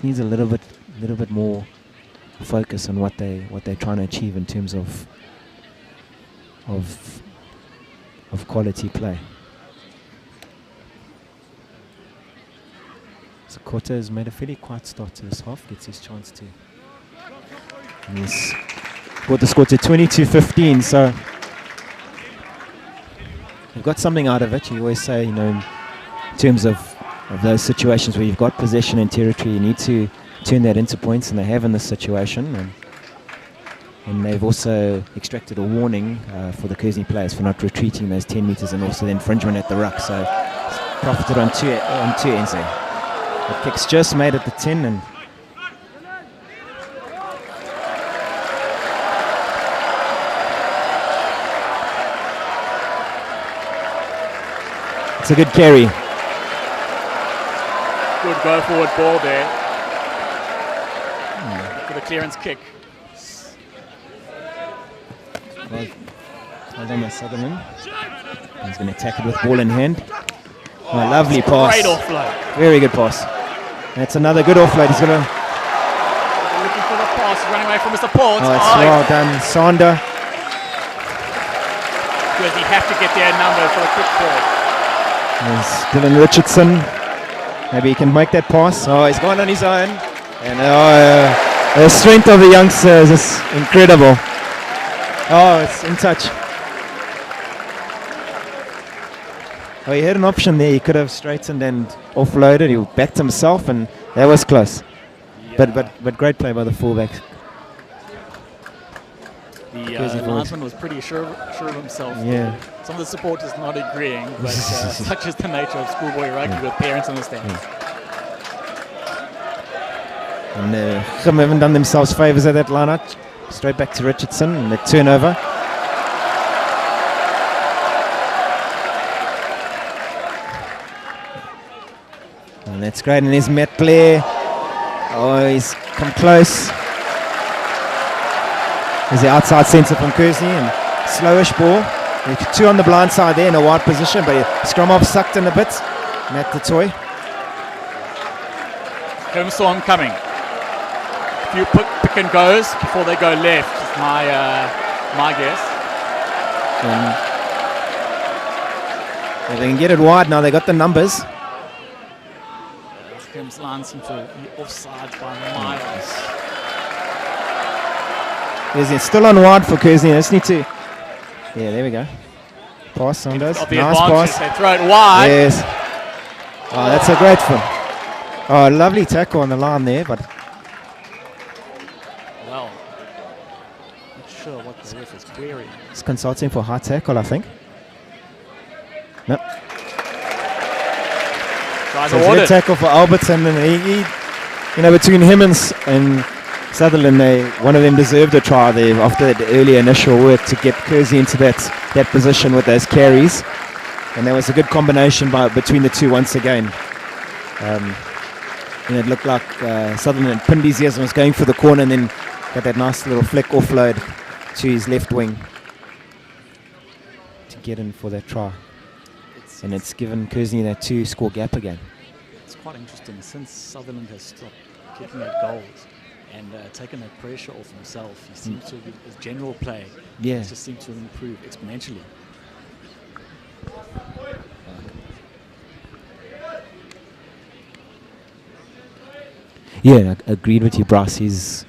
a little bit more focus on what they're trying to achieve in terms of quality play. So Kota has made a fairly quiet start to this half, gets his chance to. And he's brought the score to 22-15, so we've got something out of it. You always say, in terms of those situations where you've got possession and territory, you need to turn that into points, and they have in this situation. And they've also extracted a warning for the Kearsney players for not retreating those 10 metres, and also the infringement at the ruck. So it's profited on two ends there. The kick's just made at the 10, and it's a good carry. Good go forward ball there. For the clearance kick. Well done by Sutherland. He's going to attack it with ball in hand. Oh, lovely pass. Great offload. Very good pass. That's another good offload. He's going to... Looking for the pass, running away from Mr. Port. Oh, it's well done. Sander. Because he have to get their number for a quick ball. There's Dylan Richardson. Maybe he can make that pass. Oh, he's gone on his own. And the strength of the youngsters is incredible. Oh, it's in touch. Oh, he had an option there. He could have straightened and offloaded. He backed himself, and that was close. Yeah. But great play by the fullback. The linesman was pretty sure of himself. Yeah. Some of the supporters not agreeing, but such is the nature of schoolboy rugby with parents in the stands. And Gim haven't done themselves favours at that line out. Straight back to Richardson, and the turnover. And that's great, and there's Matt Blair. Oh, he's come close. There's the outside centre from Kearsney, and slowish ball. There's two on the blind side there in a wide position, but Stromov sucked in a bit. Matt the toy. Home saw him coming. A few pick and goes before they go left, is my guess. And if they can get it wide now, they got the numbers. Kim's line seems to be offside by miles. It's still on wide for Kearsney. They just need to. Yeah, there we go. Pass, Saunders. Of the Nice advantage, pass. they throw it wide. Yes. Oh, that's a great one. Oh, lovely tackle on the line there, but Well, not sure what the ref is querying. it's consulting for high tackle, I think. No. Tries So it's a awarded. good tackle for Albertson, and he between him and Sutherland, one of them deserved a try there after that early initial work to get Kearsney into that position with those carries, and there was a good combination between the two once again. it looked like Sutherland had pinned his ears and was going for the corner, and then got that nice little flick offload to his left wing to get in for that try. And it's given Kearsney that 2-score gap again. It's quite interesting since Sutherland has stopped kicking at goals and taken that pressure off himself. He seems to, his general play, just seems to improve exponentially. Yeah, I agreed with you, Bryce. He's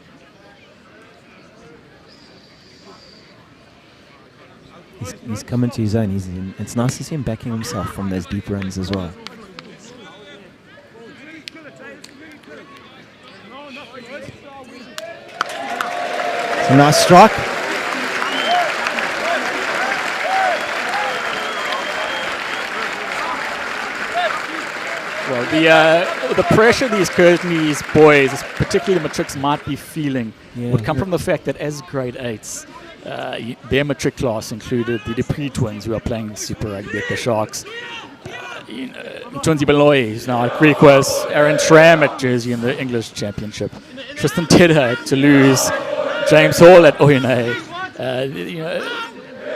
coming to his own. It's nice to see him backing himself from those deep runs as well. It's a nice strike. Well, the pressure these Kearsney's boys, particularly the Matrix, might be feeling would come from the fact that as grade 8s, their matric class included the Dupree twins, who are playing Super Rugby at the Sharks. Mtunzi Beloy, who's now at Griquas. Aaron Schramm at Jersey in the English Championship. Tristan Tedder at Toulouse. James Hall at Oyonnax.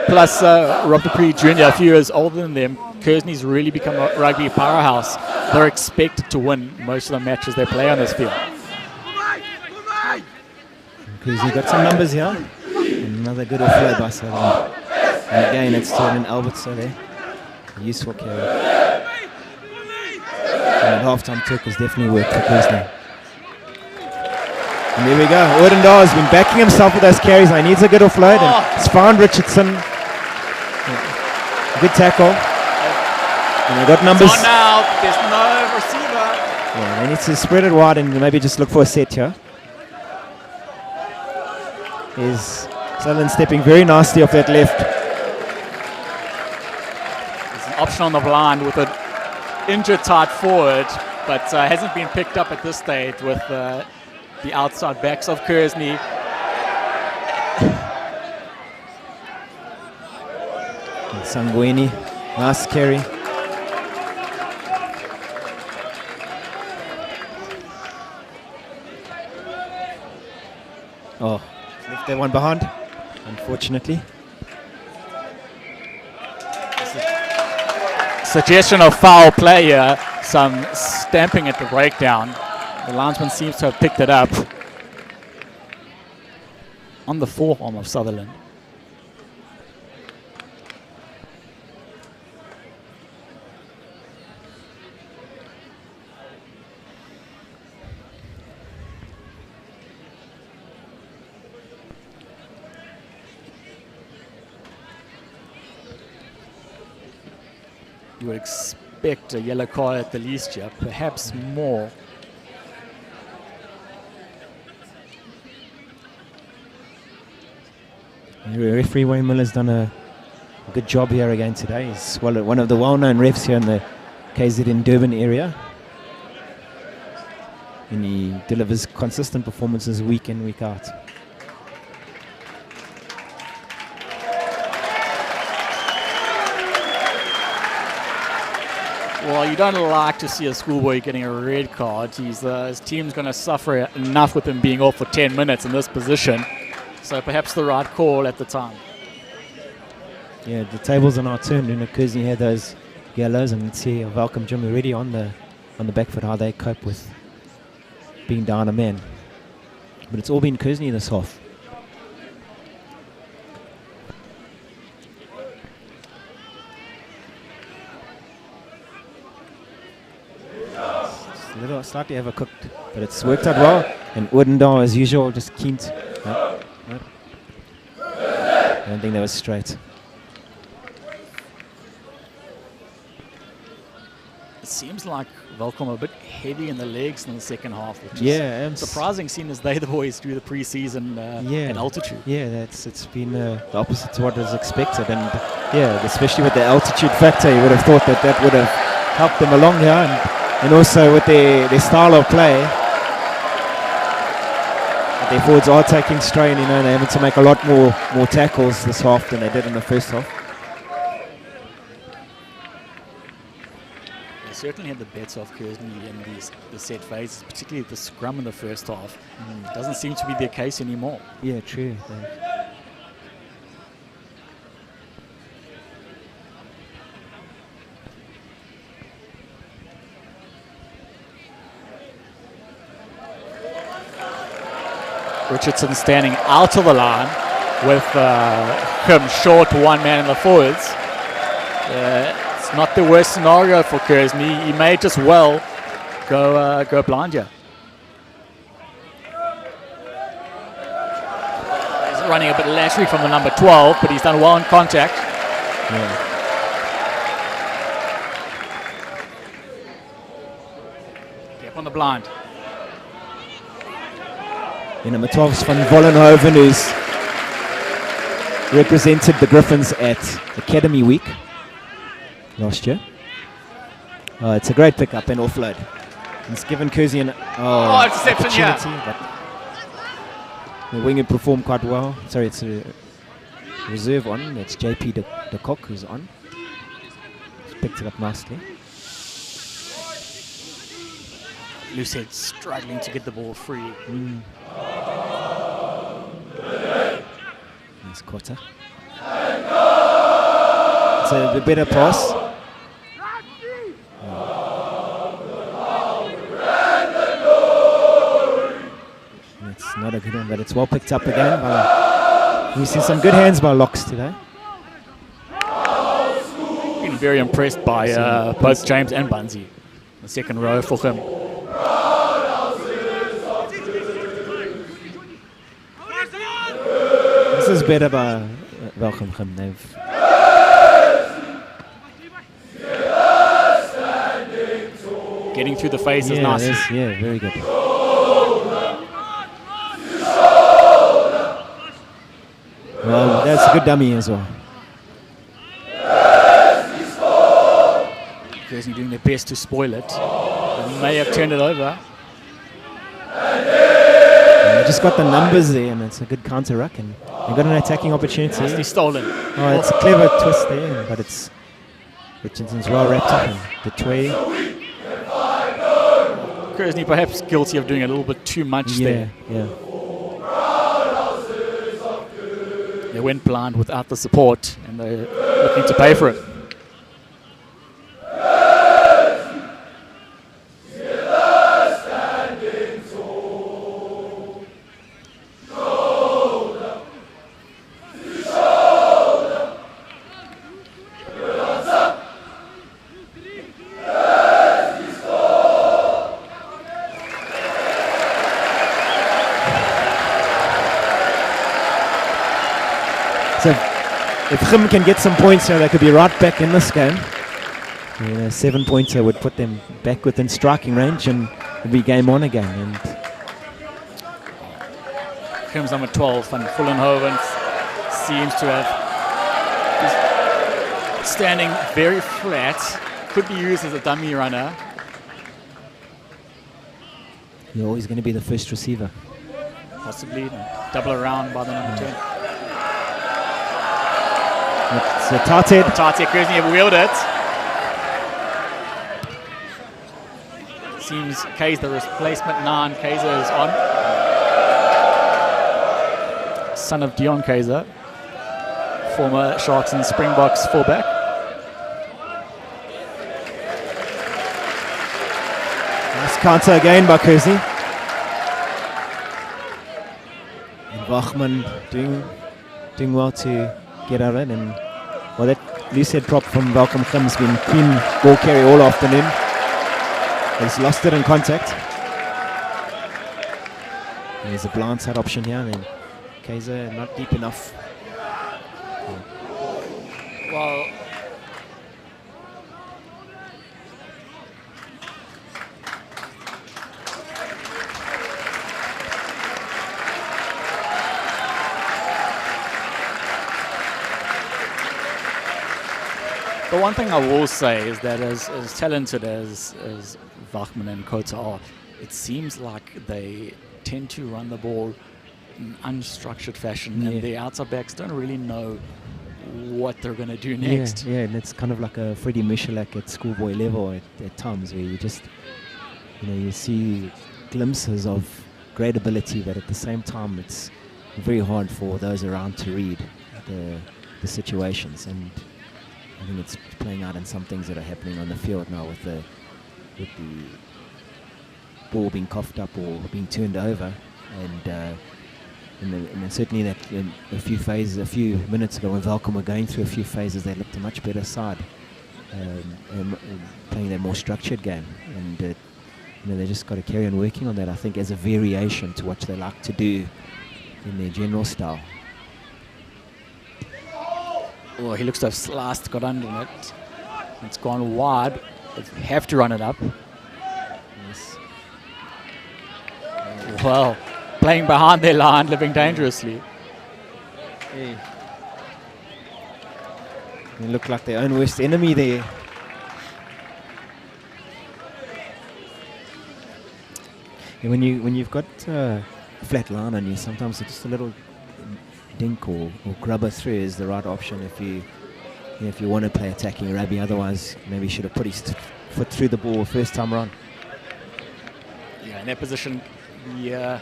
Plus Rob Dupree Jr., a few years older than them. Kearsney's really become a rugby powerhouse. They're expected to win most of the matches they play on this field. Kearsney got some numbers here. Another good offload by Sutherland. And again, it's Jordan Albertson there. Useful carry. And half-time took was definitely worked for Kearsney. And there we go. Odendaal has been backing himself with those carries. He needs a good offload. And it's found Richardson. Good tackle. And they got numbers. It's on now. There's no receiver. Yeah, they need to spread it wide and maybe just look for a set here. Is Sutherland stepping very nicely off that left. There's an option on the blind with an injured tight forward, but hasn't been picked up at this stage with the outside backs of Kearsney. Sangweni, nice carry. Oh, left that one behind, unfortunately. Suggestion of foul play here, some stamping at the breakdown. The linesman seems to have picked it up on the forearm of Sutherland. You would expect a yellow card at the least here, perhaps more. Referee Wayne Miller's done a good job here again today. He's one of the well-known refs here in the KZN Durban area. And he delivers consistent performances week in, week out. Well, you don't like to see a schoolboy getting a red card. His team's going to suffer enough with him being off for 10 minutes in this position. So perhaps the right call at the time. Yeah, the tables are now turned. Kearsney had those yellows, and let's see Welkom Jim already on the back foot, how they cope with being down a man. But it's all been Kearsney this half. Slightly overcooked, but it's worked out well. And Odendaal, as usual, just keen to. No. I don't think that was straight. It seems like Welkom a bit heavy in the legs in the second half, which is surprising, seeing as they the boys do the pre-season at altitude. Yeah, it's been the opposite to what was expected, and especially with the altitude factor, you would have thought that would have helped them along here. And also with their style of play, their forwards are taking strain, and they're having to make a lot more tackles this half than they did in the first half. certainly had the better of Kearsney in the set phases, particularly the scrum in the first half. Doesn't seem to be the case anymore. Yeah, true. Richardson standing out of the line with him short one man in the forwards. It's not the worst scenario for Kearsney. He may just well go blind here. He's running a bit laterally from the number 12, but he's done well in contact. Yeah. Kept on the blind. Number 12 van Vollenhoven, who's represented the Griffins at Academy Week last year. It's a great pickup and offload. It's given Kearsney an interception here. opportunity, but the wing had performed quite well. Sorry, it's a reserve on. It's JP de Kock who's on. He's picked it up nicely. Loosehead struggling to get the ball free. Nice quarter. It's a better pass. It's not a good one, but it's well picked up again. We see some good hands by Locks today. Been very impressed by both James and Bunzi. The second row for him. This is better by Welkom. They've getting through the face is nice. Yeah, very good. Well, that's a good dummy as well. Kearsney doing their best to spoil it. They may have turned it over. They just got the numbers there, and it's a good counter ruck, and they got an attacking opportunity. Nicely stolen. Oh, it's a clever twist there, but it's Richardson's well wrapped up, and the tway. Kearsney perhaps guilty of doing a little bit too much there. Yeah. They went blind without the support, and they're looking to pay for it. So if Gim can get some points here, they could be right back in this game. And a 7-pointer would put them back within striking range, and it'd be game on again. And Gim's number 12, Van Vollenhoven seems to have he's standing very flat. Could be used as a dummy runner. you're always going to be the first receiver. Possibly double around by the number 10. It's Tate. Tate Kearsney have wheeled it. Seems Kay's the replacement 9. Kaiser is on. Son of Dion Kaiser, former Sharks and Springboks fullback. Nice counter again by Kearsney. And Wachman doing well to get out of it. And well, that loose-head prop from Welkom has been clean ball carry all afternoon. He's lost it in contact. And there's a blind side option here, and then Kaiser not deep enough. Well, the one thing I will say is that as talented as Wachman and Kota are, it seems like they tend to run the ball in unstructured fashion, and the outside backs don't really know what they're going to do next. Yeah, and it's kind of like a Freddie Michalak at schoolboy level at times, where you just, you see glimpses of great ability, but at the same time, it's very hard for those around to read the situations. And I think it's playing out in some things that are happening on the field now with the ball being coughed up or being turned over, and then certainly that a few minutes ago when Welkom were going through a few phases, they looked a much better side, and playing that more structured game, and they just got to carry on working on that, I think, as a variation to what they like to do in their general style. Oh, he looks to have sliced, got under it. It's gone wide. They have to run it up. Yes. Well, playing behind their line, living dangerously. Hey. They look like their own worst enemy there. And when you've got a flat line on you, sometimes it's just a little dink or grubber through is the right option if you want to play attacking rugby. Otherwise, maybe he should have put his foot through the ball first time around. Yeah, in that position, the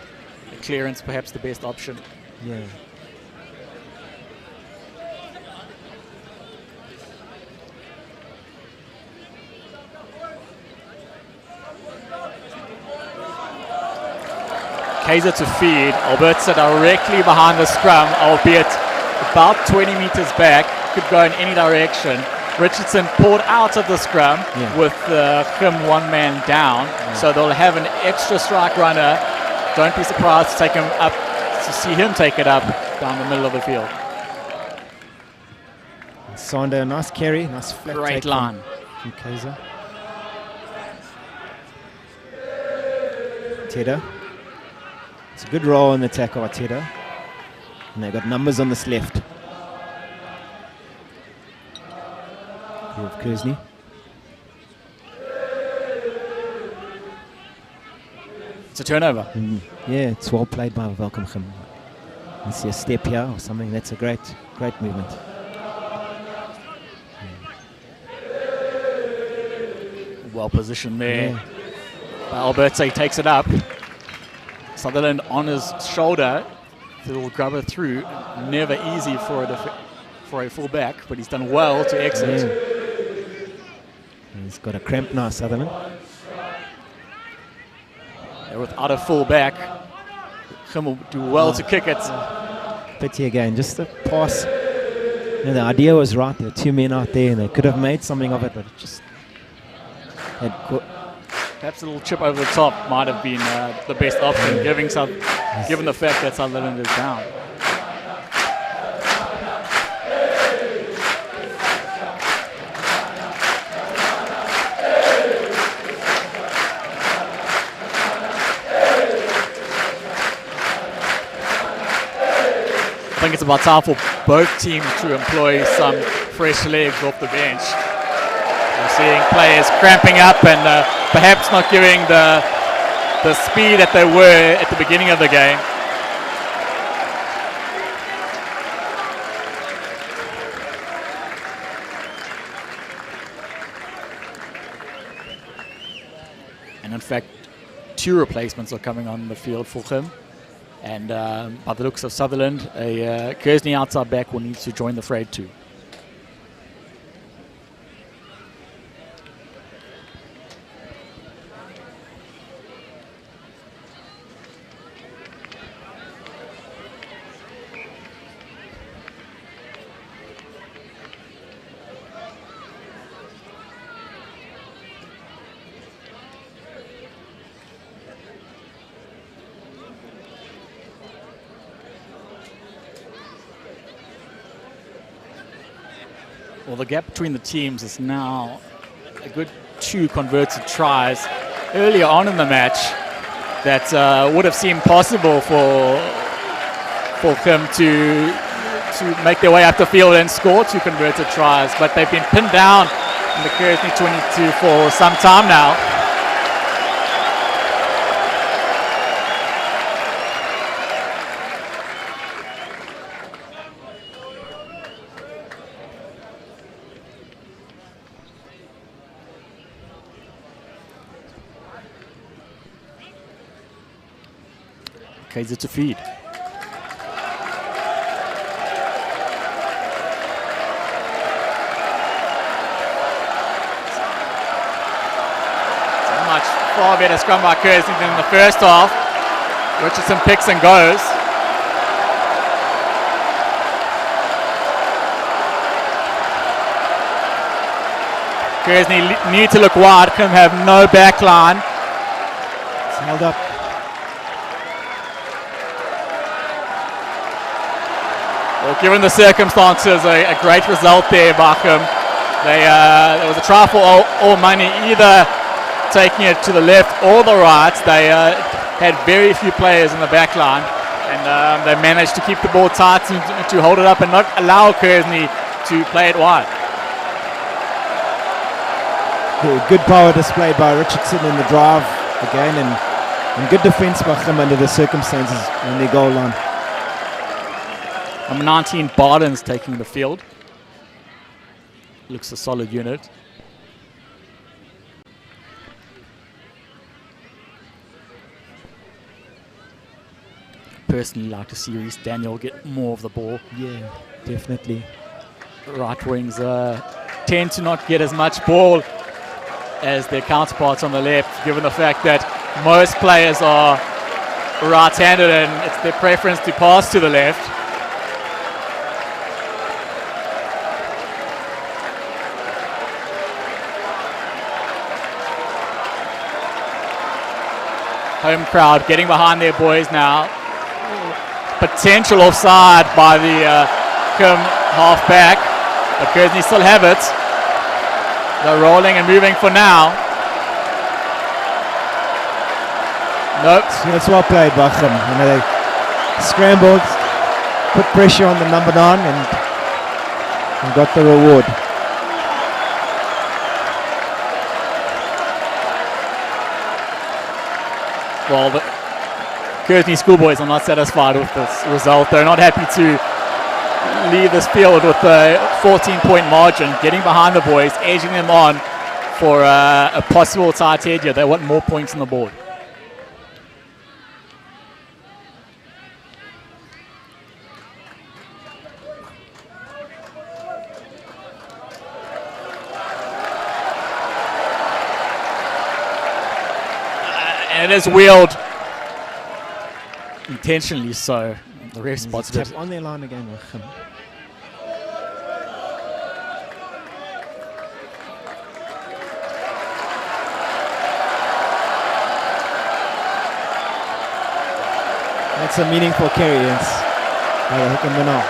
clearance perhaps the best option. Yeah. Kaiser to feed. Alberta directly behind the scrum, albeit about 20 meters back. Could go in any direction. Richardson pulled out of the scrum with Kim one man down. So they'll have an extra strike runner. Don't be surprised to see him take it up down the middle of the field. Sander, nice carry, nice flat Great take line. from Kaiser. Tedder. It's a good roll in the tackle by Tedder. And they've got numbers on this left. Here of Kearsney. It's a turnover. Yeah, it's well played by Welkom. You see a step here or something. That's a great movement. Well positioned there. Alberta takes it up. Sutherland on his shoulder. He'll grab it through. Never easy for a full back, but he's done well to exit. He's got a cramp now, Sutherland. Without a full back, Kim will do well to kick it. Pity again, just the pass. The idea was right. There were two men out there, and they could have made something of it, but it just had perhaps a little chip over the top might have been the best option, given the fact that Sutherland is down. I think it's about time for both teams to employ some fresh legs off the bench. We're seeing players cramping up and perhaps not giving the speed that they were at the beginning of the game. And in fact, 2 replacements are coming on the field for him. And by the looks of Sutherland, a Kearsney outside back will need to join the fray too. Well, the gap between the teams is now a good 2 converted tries earlier on in the match that would have seemed possible for them to make their way up the field and score 2 converted tries, but they've been pinned down in the Kearsney 22 for some time now. Kaiser to feed. Much far better scrum by Kearsney than in the first half. Richardson picks and goes. Kearsney need to look wide, can have no back line. It's held up. Well, given the circumstances, a great result there by him. There was a try for all money, either taking it to the left or the right. They had very few players in the back line, and they managed to keep the ball tight and to hold it up and not allow Kearsney to play it wide. Good power displayed by Richardson in the drive again, and good defence by him under the circumstances on their goal line. Number 19, Barden's taking the field. Looks a solid unit. Personally like to see Reece Daniel get more of the ball. Yeah, definitely. Right wings tend to not get as much ball as their counterparts on the left, given the fact that most players are right-handed and it's their preference to pass to the left. Home crowd getting behind their boys now. Potential offside by the Kim half-back, but Kearsney still have it. They're rolling and moving for now. Nope. Yeah, it's well played by him. You know, they scrambled, put pressure on the number 9 and got the reward. Well, the Kearsney schoolboys are not satisfied with this result. They're not happy to leave this field with a 14-point margin, getting behind the boys, edging them on for a possible tight head here. They want more points on the board. And it is wheeled intentionally so. The ref spots it. On their line again with him. That's a meaningful carry against Hook and Minal.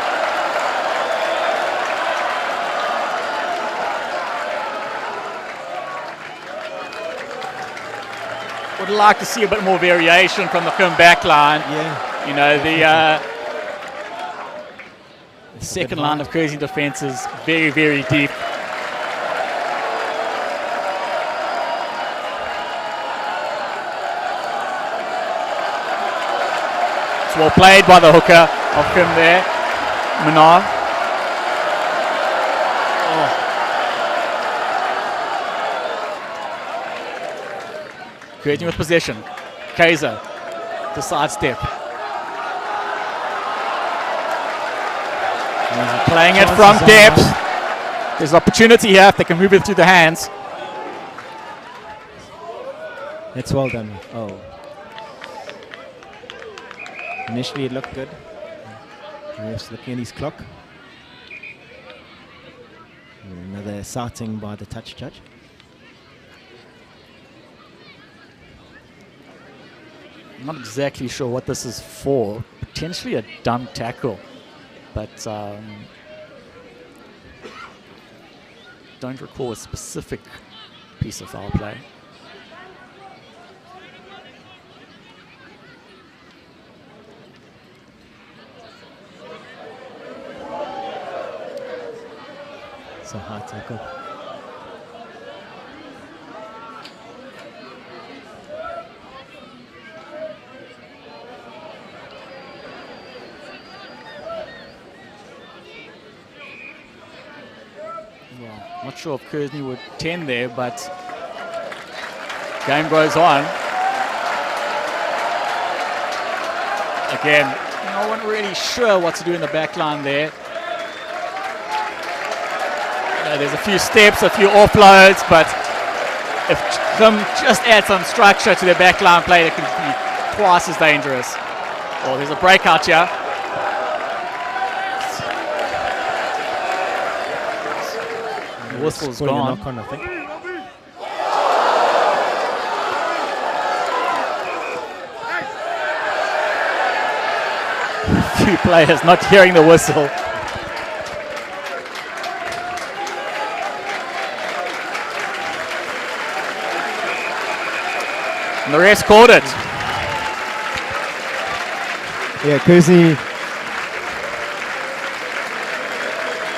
Would like to see a bit more variation from the Kim back line. Yeah. You know, the second line of Kearsney defence is very, very deep. It's well played by the hooker of Kim there, Minar. Kearsney with possession. Kaiser to sidestep. Playing it from depth. There's opportunity here if they can move it through the hands. It's well done. Oh. Initially it looked good. Ref's looking at his clock. Another sighting by the touch judge. I'm not exactly sure what this is for. Potentially a dumb tackle, but don't recall a specific piece of foul play. It's a high tackle. Not sure if Kearsney would 10 there, but game goes on. Again, no one really sure what to do in the back line there. There's a few steps, a few offloads, but if Kim just add some structure to their back line play, it can be twice as dangerous. Oh, there's a breakout here. The whistle's Calling a gone. knock on, I think. Few players not hearing the whistle. And the rest called it. Yeah, Kearsney.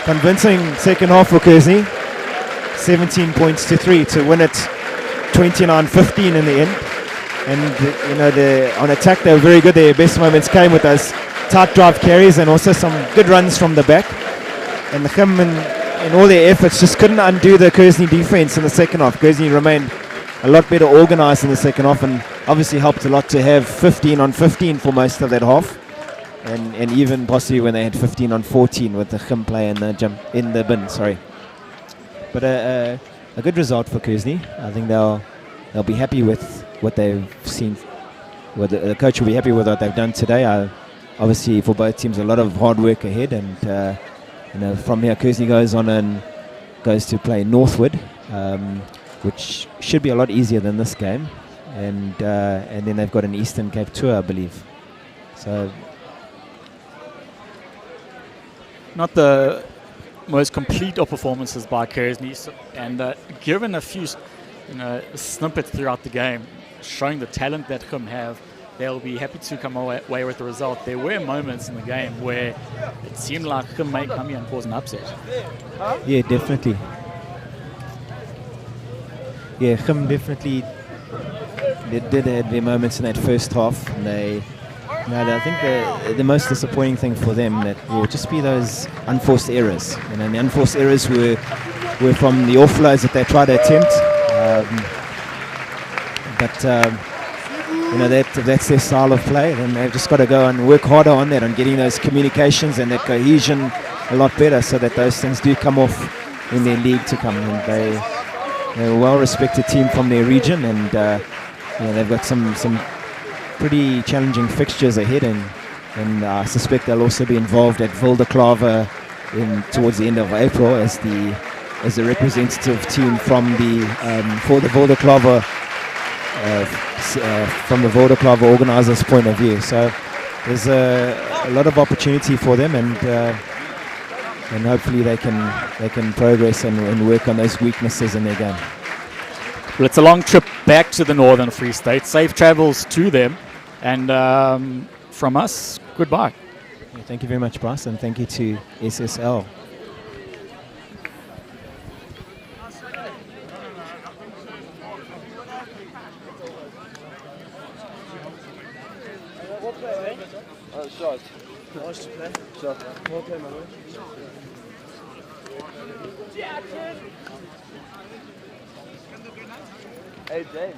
Convincing second half for Kearsney. 17 points to 3 to win it 29-15 in the end. And you know, on attack they were very good. Their best moments came with those tight drive carries and also some good runs from the back. And the Kim and all their efforts just couldn't undo the Kearsney defense in the second half. Kearsney remained a lot better organised in the second half, and obviously helped a lot to have 15 on 15 for most of that half, and even possibly when they had 15 on 14 with the Kim play in the bin. Sorry, but a good result for Kearsney. I think they'll be happy with what they've seen. Well, the coach will be happy with what they've done today. Obviously, for both teams, a lot of hard work ahead, and you know, from here, Kearsney goes on and goes to play Northwood. Which should be a lot easier than this game, and then they've got an Eastern Cape tour, I believe. So Not the most complete of performances by Kearsney, and given a few snippets throughout the game, showing the talent that Kim have, they'll be happy to come away with the result. There were moments in the game where it seemed like Kim may come here and cause an upset. yeah, definitely. Yeah, Kim definitely did have their moments in that first half. And I think the most disappointing thing for them that will just be those unforced errors. And the unforced errors were from the offloads that they tried to attempt. If that's their style of play, then they've just got to go and work harder on that, on getting those communications and that cohesion a lot better, so that those things do come off in their league to come. And they're a well-respected team from their region, and they've got some pretty challenging fixtures ahead, and I suspect they'll also be involved at Wilderklaver towards the end of April as the representative team from for the Wilderklaver from the Wilderklaver organisers' point of view. So there's a lot of opportunity for them, and hopefully they can progress and work on those weaknesses in their game. Well, it's a long trip back to the Northern Free State. Safe travels to them, and from us, goodbye. Yeah, thank you very much, Bryce, and thank you to SSL. Shot. Shot. Hey, James.